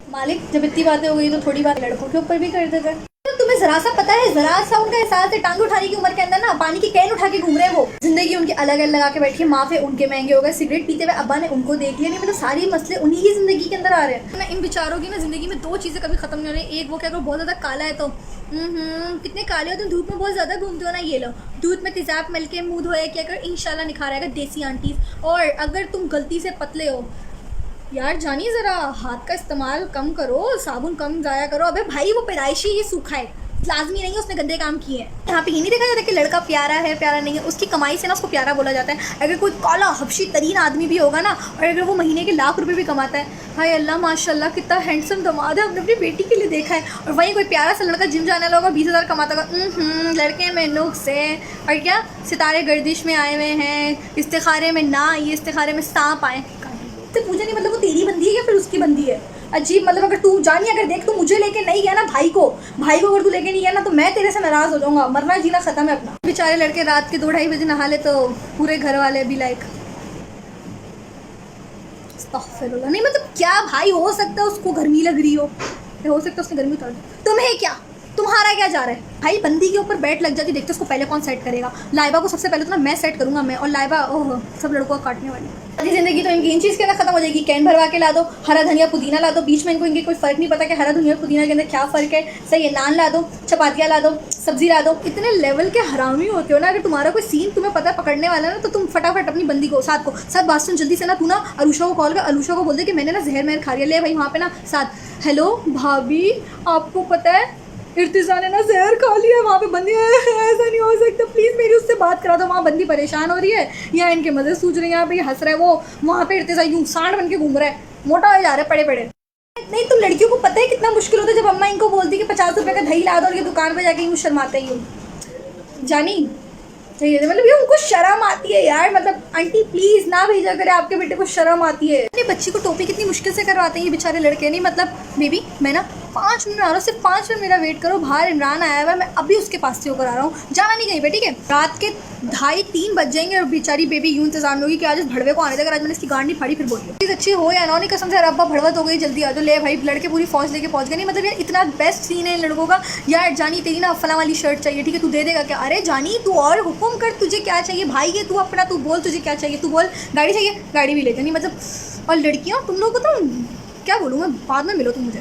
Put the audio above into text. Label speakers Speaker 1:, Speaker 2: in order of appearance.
Speaker 1: मालिक जब इतनी बातें हो गई तो थोड़ी बात लड़कों के ऊपर भी कर देते। तो तुम्हें जरा सा पता है, जरा सा उनका एहसास है, टांग उठाने की उम्र के अंदर ना पानी की कैन उठा के घूम रहे हैं वो। जिंदगी उनकी अलग अलग लगा के बैठी है, माँ पे उनके महंगे हो गए, सिगरेट पीते हुए अब्बा ने उनको देख लिया। नहीं मतलब सारी मसले उन्हीं की जिंदगी के अंदर आ रहे हैं ना। इन बेचारों की ना जिंदगी में दो चीजें कभी खत्म नहीं हो रही। एक वो क्या, अगर बहुत ज्यादा काला है तो कितने काले हो तुम, धूप में बहुत ज्यादा घूमते हो ना, ये लो दूध में तेजाब मिल के मुंह धोया क्या कर, इंशाल्लाह निखार आएगा देसी आंटीज। और अगर तुम गलती से पतले हो यार, जानिए ज़रा हाथ का इस्तेमाल कम करो, साबुन कम जाया करो। अबे भाई वो पैदाइशी ये सूखा है, लाजमी नहीं है उसने गंदे काम किए हैं। यहाँ पे ये नहीं देखा जाता कि लड़का प्यारा है प्यारा नहीं है, उसकी कमाई से ना उसको प्यारा बोला जाता है। अगर कोई काला हबशी तरीन आदमी भी होगा ना, और अगर वो महीने के लाख रुपए भी कमाता है, हाय अल्लाह माशाल्लाह कितना हैंडसम दामाद है, हमने अपनी बेटी के लिए देखा है। और वहीं कोई प्यारा सा लड़का जिम जाने वाला होगा, 20,000 कमाता होगा, लड़के में नुक्स है। और क्या सितारे गर्दिश में आए हुए हैं, इस्तिखारे में ना ये इस्तिखारे में सांप आए। तो पूछे नहीं मतलब वो तेरी बंदी है या फिर उसकी बंदी है? अजीब। मतलब अगर तू जानिए, अगर देख तू मुझे लेके नहीं गया ना, भाई को अगर तू लेके नहीं गया ना, तो मैं तेरे से नाराज हो जाऊंगा। मरना जीना खत्म है अपना। बेचारे लड़के रात के 2-2:30 बजे नहा ले तो पूरे घर वाले भी लाइक अस्तगफिरुल्लाह। नहीं मतलब क्या भाई, हो सकता है उसको गर्मी लग रही हो सकता है उसने गर्मी उतार दी, तुम्हें क्या, तुम्हारा क्या जा रहा है भाई? बंदी के ऊपर बैट लग जाती, देखते उसको पहले कौन सेट करेगा। लाइबा को सबसे पहले तो ना मैं सेट करूंगा मैं, और लाइबा ओह सब लड़कों को काटने वाली। आधी जिंदगी तो इनकी इन चीज़ के अंदर खत्म हो जाएगी। कैन भरवा के ला दो, हरा धनिया पुदीना ला दो, बीच में इनको इनके कोई फर्क नहीं पता कि हरा धनिया पुदीना के अंदर क्या फ़र्क है। सही है, नान ला दो, चपातियाँ ला दो, सब्जी ला दो। इतने लेवल के हरामी होते हो ना। अगर तुम्हारा कोई सीन तुम्हें पता है पकड़ने वाला ना, तो तुम फटाफट अपनी बंदी को साथ बात सुन जल्दी से ना, तू ना अरुषा को कॉल कर, अरुषा को बोल दे कि मैंने ना जहर मेहर खा लिया। ले भाई वहाँ पे ना साथ, हेलो भाभी आपको पता है इर्तिजा ने ना जहर खा लिया, वहाँ पे बंदी है, ऐसा नहीं हो सकता, प्लीज़ मेरी उससे बात करा दो। वहाँ बंदी परेशान हो रही है, यहाँ इनके मज़े सूझ रहे हैं, यहाँ पे ये हंस रहा है, वो वहाँ पे इर्तिजा यूँ सांड बन के घूम रहा है, मोटा हो जा रहा है पड़े पड़े। नहीं तो लड़कियों को पता है कितना मुश्किल होता है जब अम्मा इनको बोलती कि 50 रुपये का दही ला दो, और ये दुकान पर जाके यूँ शर्माते ही जानी सही है। मतलब ये उनको शर्म आती है यार। मतलब आंटी प्लीज ना भेजा करे, आपके बेटे को शर्म आती है। अपनी बच्ची को टोपी कितनी मुश्किल से करवाते हैं ये बेचारे लड़के। नहीं मतलब बेबी मैं ना 5 मिनट आ रहा हूँ, सिर्फ 5 मिनट मेरा वेट करो, बाहर इमरान आया हुआ है, मैं अभी उसके पास से होकर आ रहा हूँ, जाना नहीं कहीं पे, ठीक है? रात के 2:30-3 बज जाएंगे और बेचारी बेबी यूँ इंतजार में होगी कि आज इस भड़वे को आने देगा, आज मैंने इसकी गांड नहीं फाड़ी। फिर बोलिए चीज़ अच्छी हो या ना, नहीं कसम से अब्बा भड़वत हो गई, जल्दी आ जाओ। ले भाई लड़के पूरी फौज लेके पहुंच गए। नहीं मतलब यार इतना बेस्ट सीन है इन लड़कों का। यार जानी तेरी ना फला वाली शर्ट चाहिए, ठीक है तू दे देगा क्या? अरे जानी तू और हुक्म कर, तुझे क्या चाहिए भाई? ये तू अपना तू बोल तुझे क्या चाहिए, तू बोल। गाड़ी चाहिए, गाड़ी भी लेते नहीं मतलब। और लड़कियाँ तुम लोग को तो क्या बोलूँ मैं, बाद में मिलो तुम मुझे।